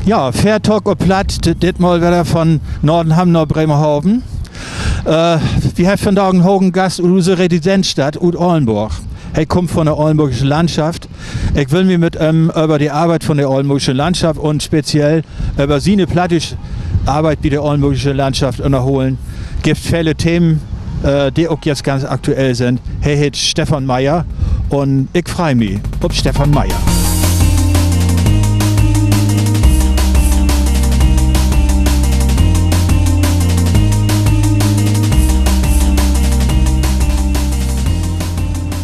Ja, Fairtalk und Platt, dit mal wieder von Nordenham nach Bremerhaven. Wir haben von da einen hohen Gast in unserer Residenzstadt, ut Oldenburg. Er kommt von der oldenburgischen Landschaft. Ich will mich mit über die Arbeit von der oldenburgischen Landschaft und speziell über seine plattische Arbeit bei der oldenburgischen Landschaft unterholen. Gibt viele Themen, die auch jetzt ganz aktuell sind. Er heißt Stefan Meyer und ich freue mich auf Stefan Meyer.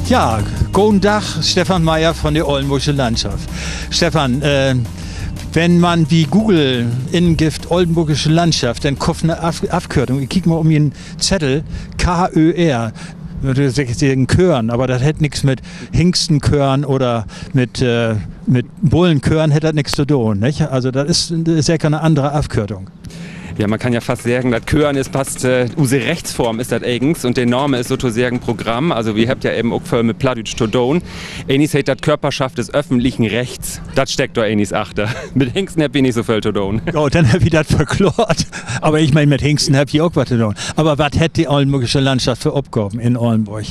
Ja, guten Tag, Stefan Meyer von der Oldenburgischen Landschaft. Stefan, wenn man wie Google ingibt Oldenburgische Landschaft, dann kommt eine Abkürzung. Ich kicke mal um den Zettel, KÖR. Würde sagen Chören, aber das hätte nichts mit Hingstenchören oder mit Bullenchören hätte das nichts zu tun. Nicht? Also das ist ja keine andere Abkürzung. Ja, man kann ja fast sagen, das Chören ist fast unsere Rechtsform ist das eigens und der Name ist sozusagen Programm. Also wir habt ja eben auch voll mit Plattdeutsch zu tun. Enis hat das Körperschaft des öffentlichen Rechts. Das steckt doch Enis achter. Mit Hingsten hab ich nicht so viel zu tun. Oh, dann hab ich das verklort. Aber ich meine, mit Hingsten hab ich auch was zu tun. Aber was hätte die Oldenburgische Landschaft für Aufgaben in Oldenburg?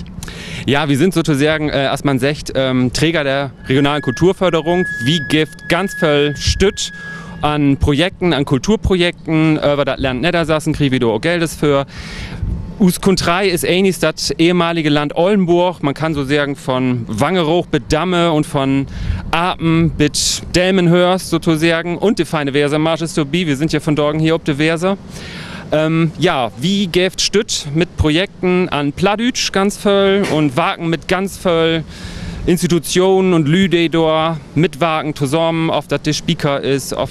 Ja, wir sind sozusagen, als man sagt, Träger der regionalen Kulturförderung. Wie gibt ganz viel Stütt an Projekten, an Kulturprojekten, über das Land Niedersachsen kriegen wir auch Geldes für. Us Kontrei ist ähnlich das ehemalige Land Oldenburg. Man kann so sagen von Wangerooch bis Damme und von Apen bis Delmenhorst sozusagen und die feine Wesermarsch ist dabei. Wir sind ja von Dorgen hier auf der Weser. Ja, wie gibt Stütt mit Projekten an Plattdeutsch ganz voll und Wagen mit ganz voll Institutionen und Lüde dort mitwagen zusammen, auf das der Speaker ist, auf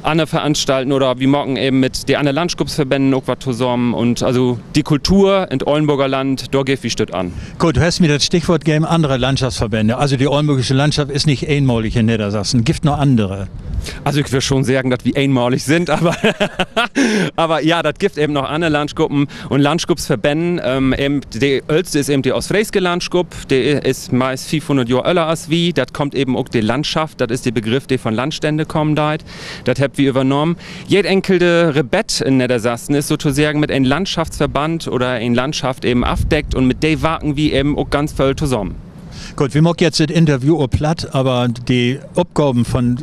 andere Veranstaltungen oder wie morgen eben mit den anderen Landschaftsverbänden auch was zusammen und also die Kultur in Oldenburger Land, da geht wie Stütt an. Gut, du hast mir das Stichwort gegeben, andere Landschaftsverbände. Also die Oldenburgische Landschaft ist nicht einmalig in Niedersachsen, gibt noch andere. Also ich würde schon sagen, dass wir einmalig sind, aber ja, das gibt eben noch andere Landschaften und Landschaftsverbänden. Die älteste ist eben die Ostfriesische Landschaft, die ist meist 500 Jahre älter als wie. Das kommt eben auch die Landschaft, das ist der Begriff, der von Landstände kommt. Das habt wir übernommen. Jede enkelte Rebett in Niedersachsen ist sozusagen mit einem Landschaftsverband oder einer Landschaft eben abdeckt und mit der wagen wir eben auch ganz voll zusammen. Gut, wir machen jetzt das Interview auch platt, aber die Aufgaben von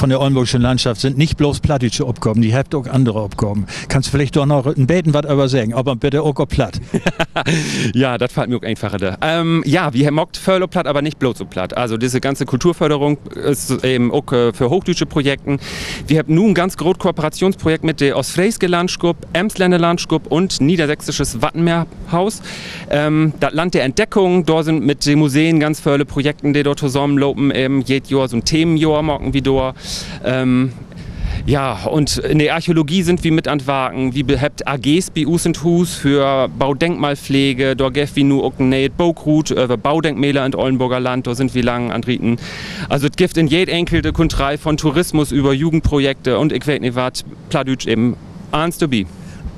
der Oldenburgischen Landschaft sind nicht bloß plattische Aufgaben, die habt auch andere Aufgaben. Kannst du vielleicht doch noch ein Beten was über sagen, aber bitte auch platt. Ja, das fällt mir auch einfacher. Ja, wir mockt voll platt, aber nicht bloß so platt. Also diese ganze Kulturförderung ist eben auch für hochdeutsche Projekte. Wir haben nun ein ganz großes Kooperationsprojekt mit der Ostfriesische Landschaft, Emsländer Landschaft und Niedersächsisches Wattenmeerhaus. Das Land der Entdeckung, da sind mit den Museen ganz viele Projekte, die dort zusammenlaufen, jedes Jahr so ein Themenjahr machen wie dort. Ja, und in der Archäologie sind wir mit Antwagen, wie behabt AGs bei uns und Hus für Baudenkmalpflege, da gibt wie nur auch eine Baugrut über Baudenkmäler in Oldenburger Land, da sind wir lang antreten. Also es gibt in jede enkelte Kontrei von Tourismus über Jugendprojekte und ich weiß nicht was, Plattdeutsch eben eins dabei.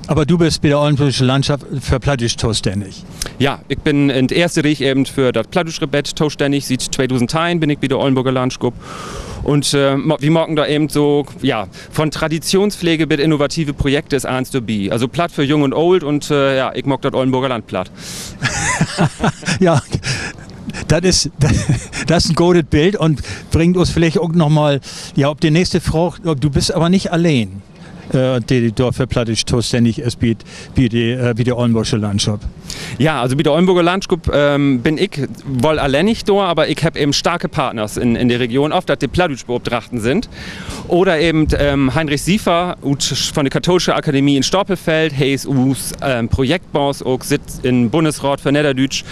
Aber du bist bei der Oldenburgischen Landschaft für Plattdeutsch zuständig. Ja, ich bin in der ersten Reich eben für das Plattdeutsch Rebett zuständig. Seit 2010 bin ich bei der Oldenburger Landschaft. Und wir morgen da eben so, ja, von Traditionspflege bis innovative Projekte ist eins dabei. Also platt für Jung und Old und ja, ich mag das Oldenburger Land platt. Ja. Das ist ein gutes Bild und bringt uns vielleicht auch nochmal, ja, auf die nächste Frage, du bist aber nicht allein. Die dort für Plattdeutsch zuständig ist, wie die Oldenburgische Landschaft. Ja, also bei der Oldenburger Landschaft bin ich wohl allein nicht da, aber ich habe eben starke Partner in der Region, oft dass die Plattdeutsch beobtrachten sind. Oder eben Heinrich Siefer von der Katholischen Akademie in Stoppelfeld, er ist Projektboss, auch sitzt im Bundesrat für Niederdeutsch.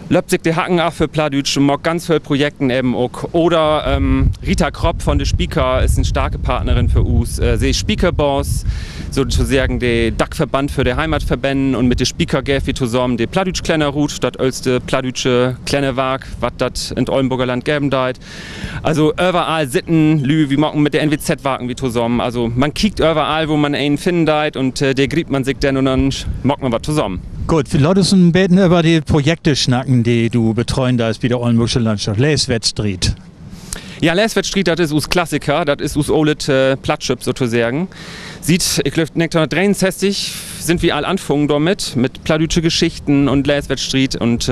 Löpzig de Hacken auch für Pladütsch, mag ganz viele Projekten eben auch. Oder Rita Kropp von der Speaker ist eine starke Partnerin für uns. Sie ist Speaker-Boss, sozusagen der Dachverband für die Heimatverbände und mit der Speaker gäf wir zusammen die Pladütsch kleiner Route, das älteste Pladütsche kleine Werk, was das in Oldenburger Land geben deit. Also überall sitten Lü, wie machen mit der NWZ-Wagen wie zusammen. Also man kiekt überall, wo man einen finden deit und der griebt man sich dann und dann macht man was zusammen. Gut, wir lassen beten über die Projekte schnacken, die du betreuen da ist, wie der Oldenburgische Landschaft. Leeswet Street. Ja, Leeswet Street, das ist us Klassiker, das ist us olet Plattschip sozusagen. Sieht, ich glaube, 1963 sind wir all anfangen damit, mit pladütsche Geschichten und Leeswet Street und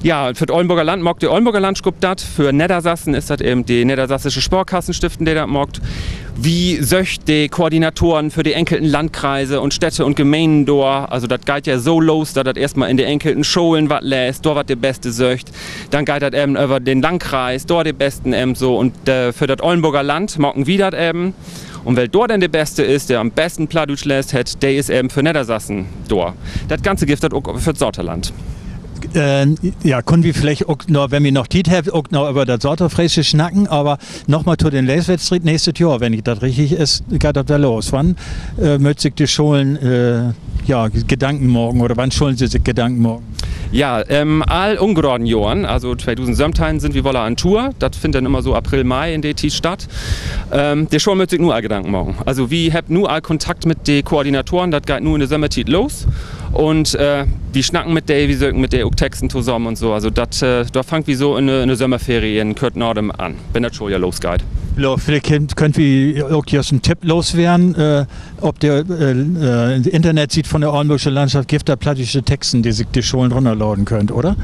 ja, für das Oldenburger Land mag die Oldenburger Landschaft das, für Niedersassen ist das eben die Niedersassische Sporkassenstiften, die das mag. Wie söcht die Koordinatoren für die enkelten Landkreise und Städte und Gemeinden dort, also das geht ja so los, dass das erstmal in die enkelten Schulen was lässt, dort was der Beste söcht, dann geht das eben über den Landkreis, dort die Besten eben so und für das Oldenburger Land mocken wir das eben. Und weil dort dann der Beste ist, der am besten Pladütsch lässt, hat, der ist eben für Niedersassen dort. Das Ganze gibt es auch für das Sauterland. Ja, können wir vielleicht auch noch, wenn wir noch Zeit haben, auch noch über das Sauterfräsche schnacken, aber nochmal zu den Leeswet Street nächstes Jahr, wenn ich das richtig ist, geht das da los. Wann möchten sich die Schulen ja, Gedanken morgen oder wann schulen sie sich Gedanken morgen? Ja, all ungeraden Jahren, also 2017 sind wir wohl an Tour, das findet dann immer so April, Mai in der Zeit statt. Der Schule möchte sich nur all Gedanken machen. Also wir haben nur all Kontakt mit den Koordinatoren, das geht nur in der Sommerzeit los. Und wir schnacken mit der, wir sögen mit der auch Texten zusammen und so. Also da fangt wie so in eine Sommerferien in Kurt Nordem an, wenn das schon ja losgeht. Ja, vielleicht könnt wir auch hier einen Tipp loswerden, ob der Internet sieht von der Oldenburgische Landschaft, gibt da pladütsche Texten, die sich die Schulen runterladen könnt, oder?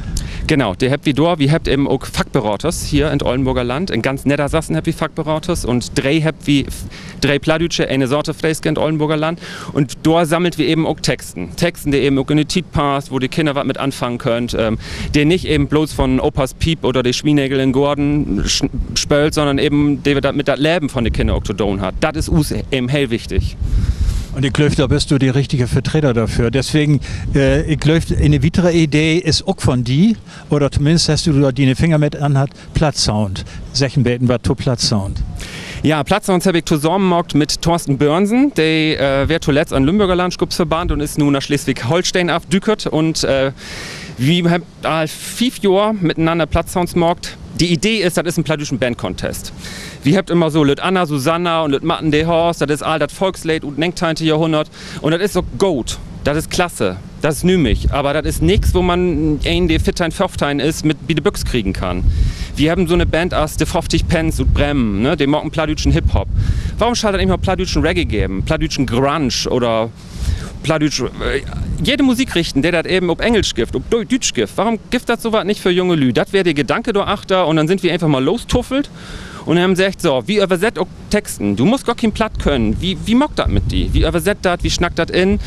Genau, der habt wie dort, wir habt eben auch Fachberaters hier in Oldenburger Land, in ganz Niedersassen habt wir Fachberaters und drei Pladütsche, eine Sorte Fräske in Oldenburger Land und dort sammelt wir eben auch Texten, die eben auch in die Tit passt, wo die Kinder was mit anfangen könnt, der nicht eben bloß von Opas Piep oder die Schwienägel in Gordon spölt, sondern eben der mit das Leben von den Kindern auch zu tun hat. Das ist uns eben hell wichtig. Und ich glaube, da bist du die richtige Vertreter dafür. Deswegen, ich glaube, eine weitere Idee ist auch von die, oder zumindest hast du da die Finger mit anhat, Platzsound. Sechenbeten war to Platzsound. Ja, Platzsound habe ich zusammengemockt mit Thorsten Börnsen, der wird zuletzt an Lümburger Landschaftsverband und ist nun nach Schleswig-Holstein aufdückert und wir haben 5 Jahre miteinander Platzsounds gemacht. Die Idee ist, das ist ein pladütschen Band-Contest. Wir habt immer so Lüt Anna, Susanna und Lüt Matten de Horst, das ist all das Volkslied und 19. Jahrhundert und das ist so gut. Das ist klasse, das ist nümmig, aber das ist nichts, wo man einen, der Fittein, Pfoftein ist, mit wie de Büchs kriegen kann. Wir haben so eine Band aus de 50 Pence und Bremen, ne, die mocken pladütschen Hip-Hop. Warum schall das nicht mal pladütschen Reggae geben, pladütschen Grunge oder Pladütsch, jede Musik richten, der das eben ob Englisch gibt, ob Deutsch gibt. Warum gibt das sowas nicht für junge Lü? Das wäre der Gedanke da achter und dann sind wir einfach mal lostuffelt und haben gesagt, so, wie übersetzt auch Texten? Du musst gar kein Platt können. Wie mockt das mit die? Wie übersetzt das? Wie schnackt das in?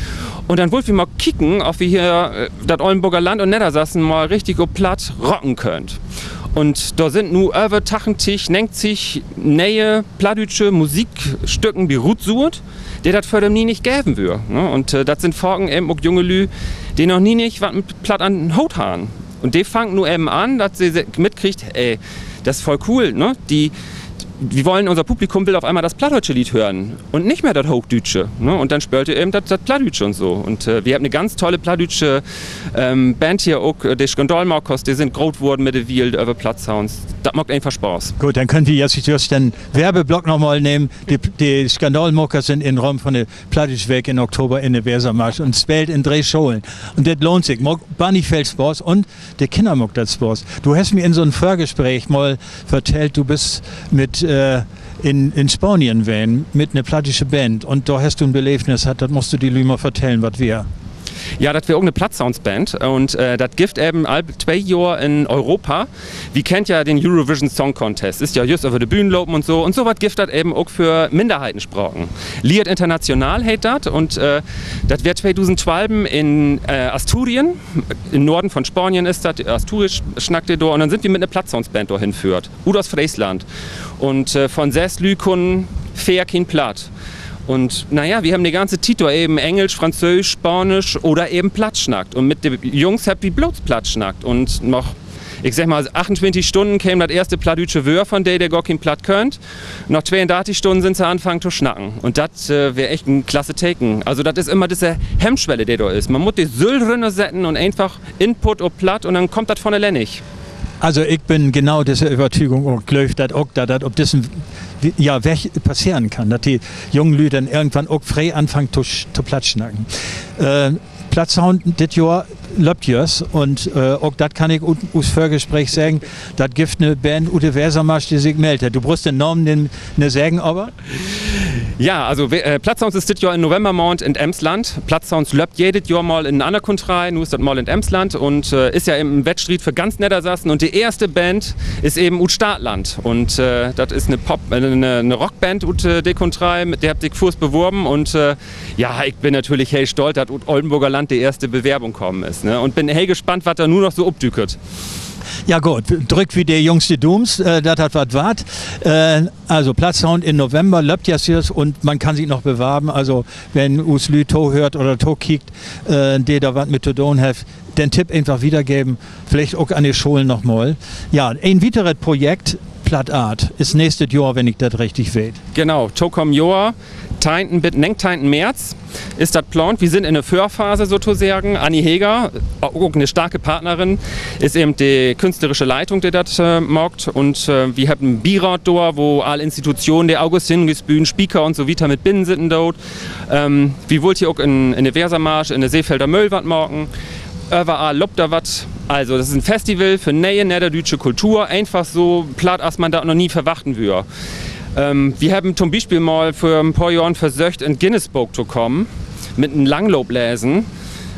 Und dann wollt wir mal kicken, ob wir hier das Oldenburger Land und Niedersassen mal richtig ob Platt rocken könnt. Und da sind nur über Tachentich, nenkt sich neue pladütsche Musikstücken wie Rutsurt, der das für den nie nicht geben würde. Ne? Und das sind Folgen eben auch junge Lü, die noch nie nicht was mit Platt an den Haut haben. Und die fangen nur eben an, dass sie mitkriegt, ey, das ist voll cool, ne? Wir wollen, unser Publikum will auf einmal das plattdeutsche Lied hören und nicht mehr das Hochdeutsche. Ne? Und dann spürt ihr eben das Plattdeutsche und so. Und wir haben eine ganz tolle plattdeutsche Band hier auch, die Skandalmarkos, die sind groß geworden mit den Wild über Plattsounds. Das macht einfach Spaß. Gut, dann könnt ihr jetzt den Werbeblock nochmal nehmen. Die Skandalmarkos sind in Raum von der Plattdeutschweg im Oktober in der Wesermarsch und spielt in 3 Schulen. Und das lohnt sich. Barnifeld Sports und der Kindermuck das Sports. Du hast mir in so einem Vorgespräch mal erzählt, du bist mit in Spanien wählen mit einer plattdeutsche Band und da hast du ein Belebnis, das musst du die Lümer vertellen, was wir. Ja, das wäre auch eine Plattsounds-Band und das gibt eben all 2 Jahre in Europa. Wir kennt ja den Eurovision Song Contest, ist ja just über die Bühnen lopen und so was gibt das eben auch für Minderheitensprachen. Lied International heißt das und das wird 2012 in Asturien, im Norden von Spanien ist das, Asturisch schnackt ihr da und dann sind wir mit einer Plattsounds-Band da hinführt, aus Friesland und von 6 Lü können 4 kein Platt. Und naja, wir haben die ganze Tito eben Englisch, Französisch, Spanisch oder eben Platt schnackt. Und mit den Jungs habt ihr bloß Platt schnackt. Und noch, ich sag mal, 28 Stunden käme das erste plattdeutsche Wör von der gar kein Platt könnt. Noch 32 Stunden sind sie anfangen zu schnacken. Und das wäre echt ein klasse Taken. Also das ist immer diese Hemmschwelle, die da ist. Man muss die Syll setzen und einfach Input auf Platt und dann kommt das von alleine nicht. Also ich bin genau dieser Überzeugung und glaube, dass auch das, ob das weg passieren kann, dass die jungen Leute dann irgendwann auch frei anfangen zu Platt schnacken. Plattsound das Jahr läuft jetzt und auch das kann ich aus Vorgespräch sagen, das gibt eine Band Ute Wesermarsch, die sich meldet. Du brauchst den Namen ne sagen, aber? Ja, also Plattsounds ist das Jahr in Novembermond in Emsland. Plattsounds läuft jedes Jahr mal in einer Country, nur ist das mal in Emsland und ist ja im Wettstreit für ganz Niedersachsen und die erste Band ist eben Ut Staatland und das ist eine Rockband Ut de Country, mit der habt ich Fuß beworben und ja, ich bin natürlich hell stolz, dass Ut Oldenburger Land die erste Bewerbung kommen ist, ne? Und bin hell gespannt, was da nur noch so abdückert. Ja gut, drückt wie der Jungs die Dooms, das hat was wart. Also Plattsound in November läuft jetzt und man kann sich noch bewerben. Also wenn us Lü to hört oder to kickt, der da was mit zu tun hat, den Tipp einfach wiedergeben, vielleicht auch an die Schulen nochmal. Ja, ein weiteres Projekt, Plattart, ist nächstes Jahr, wenn ich das richtig weiß. Genau, Tokom Joa, Teinten März ist das plant. Wir sind in der Vorphase sozusagen. Anni Heger, auch eine starke Partnerin, ist eben die künstlerische Leitung, die das macht. Und wir haben ein Beirat dort, wo alle Institutionen, der Augustinusbühnen, Speaker und so weiter mit binnen sind dort. Wir wollten hier auch in der Wesermarsch, in der Seefelder Müll was machen. Überall lobt da was. Also das ist ein Festival für neue niederdeutsche Kultur. Einfach so platt, als man da noch nie verwachten würde. Wir haben zum Beispiel mal für ein paar Jahren versucht, in Guinness-Buch zu kommen, mit einem Langlobläsen.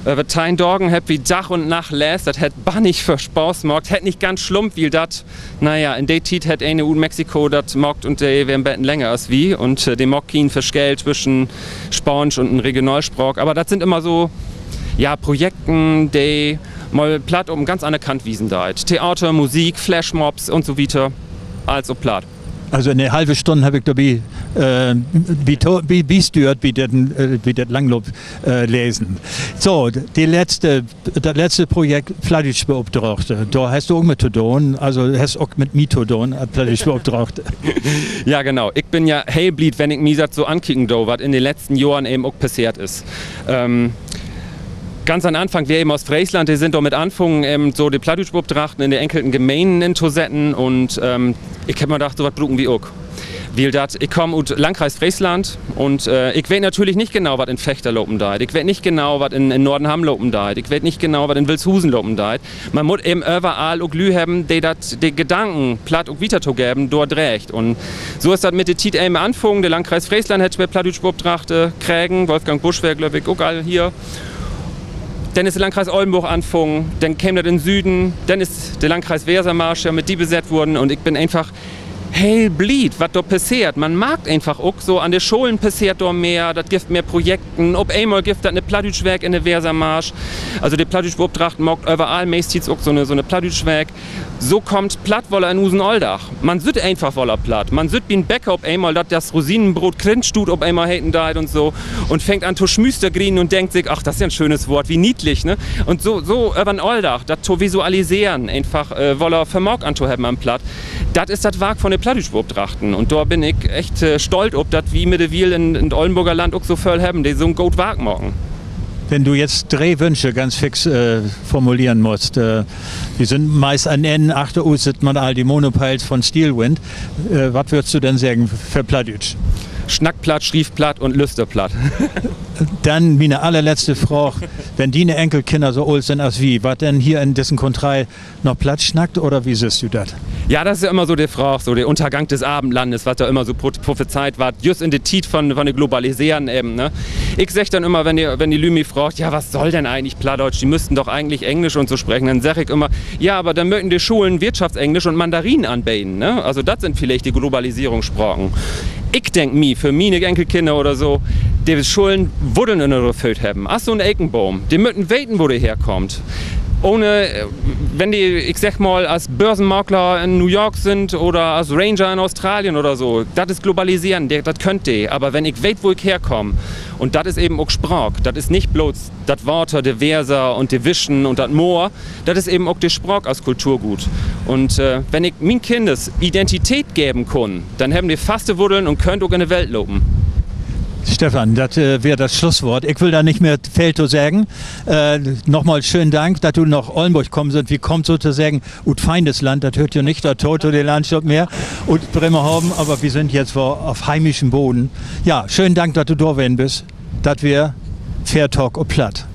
Wir tein Dorgen hab wie Dach und Nacht lässt, das hätt bannig für Spaß gemacht, hätt nicht ganz schlumpf, wie das, naja, in der Zeit hätt eine in Mexiko das mockt und der wären betten länger als wie und die Mockin verschellt zwischen Spanisch und einem Regionalsprach. Aber das sind immer so, ja, Projekten, die mal platt um ganz anerkannt wiesen da. Theater, Musik, Flashmobs und so weiter, also platt. Also eine halbe Stunde habe ich dabei stört, wie das Langlob lesen. So, das letzte Projekt Plattdeutsch Beauftragte. Da hast du auch mit zu tun, also hast auch mit mir zu tun, Plattdeutsch Beauftragte. Ja, genau. Ich bin ja hellblied, wenn ich mir das so ankicken, was in den letzten Jahren eben auch passiert ist. Ganz am Anfang, wir eben aus Friesland, die sind da mit anfangen, eben so die Plattdeutsch Beauftragten in den enkelten Gemeinden zu setzen und ich hab mir gedacht, so was brauchen wir auch. Ich komme aus Landkreis Friesland und ich weiß natürlich nicht genau, was in Fechter lopen deit. Ich weiß nicht genau, was in Nordenham lopen deit. Ich weiß nicht genau, was in Wilshusen lopen deit. Man muss eben überall auch Lü haben, die Gedanken platt und wieder zu geben, dort recht. Und so ist das mit der Tit eben anfangen. Der Landkreis Friesland hätte bei Plattdeutsch Beauftragte kriegen, Wolfgang Busch wäre, glaube ich, auch all hier. Dann ist der Landkreis Oldenburg angefangen, dann käme das in den Süden, dann ist der Landkreis Wesermarsch ja mit die besetzt worden und ich bin einfach hellblied, was da passiert. Man mag einfach auch so, an den Schulen passiert da mehr, das gibt mehr Projekten, ob einmal gibt das eine Plattdeutschwerk in der Wesermarsch, also die Plattdeutsch Beauftragten mag überall meistens auch so eine Plattdeutschwerk. So kommt Plattwoller in Usen-Oldach. Man süd einfach woller platt. Man süd wie ein Bäcker ob einmal, dass das Rosinenbrot krinstut, ob einmal hätten da und so und fängt an zu schmüstergrinen und denkt sich, ach, das ist ja ein schönes Wort, wie niedlich, ne? Und so über ein Oldach, das zu visualisieren, einfach woller Vermog an zu haben am Platt. Das ist das Werk von der Plattdeutsch Beauftragten und da bin ich echt stolz, ob das wie mit der Wiel in Oldenburger Land auch so voll haben, die so ein gut Werk machen. Wenn du jetzt 3 Wünsche ganz fix formulieren musst, wir sind meist an Ende 8 Uhr, sind man all die Monopiles von Steelwind. Was würdest du denn sagen für Plattdeutsch? Schnackplatt, Schriefplatt und Lüsterplatt. Dann meine allerletzte Frage, wenn die Enkelkinder so alt sind als wie, was denn hier in diesem Kontrei noch Platt schnackt oder wie siehst du das? Ja, das ist ja immer so die Frage, so der Untergang des Abendlandes, was da immer so prophezeit wird, just in der Tit von der Globalisierung eben, ne? Ich sag dann immer, wenn die Lümi fragt, ja, was soll denn eigentlich Plattdeutsch, die müssten doch eigentlich Englisch und so sprechen, dann sag ich immer, ja, aber dann möchten die Schulen Wirtschaftsenglisch und Mandarin anbieten, ne? Also das sind vielleicht die Globalisierungssprachen. Ich denke mir, für meine Enkelkinder oder so, die Schulen wurden in der Feld haben. Ach so ein Eichenbaum, die müssen weten, wo der herkommt. ohne, wenn die, ich sag mal, als Börsenmakler in New York sind oder als Ranger in Australien oder so, das ist globalisieren, das könnt ihr. Aber wenn ich weiß, wo ich herkomme, und das ist eben auch Sprach, das ist nicht bloß das Wörter, der Verser und der Wischen und das Moor, das ist eben auch der Sprach als Kulturgut. Und wenn ich mein Kindes Identität geben kann, dann haben die faste Wurzeln und könnt auch in die Welt loben. Stefan, das wäre das Schlusswort. Ich will da nicht mehr viel zu sagen. Nochmal schönen Dank, dass du nach Oldenburg gekommen sind. Wie kommt sozusagen ut Feindesland, das hört ja nicht der Toto, die Landschaft mehr, und Bremerhaven, aber wir sind jetzt auf heimischem Boden. Ja, schönen Dank, dass du da bist. Das wäre Fair Talk und Platt.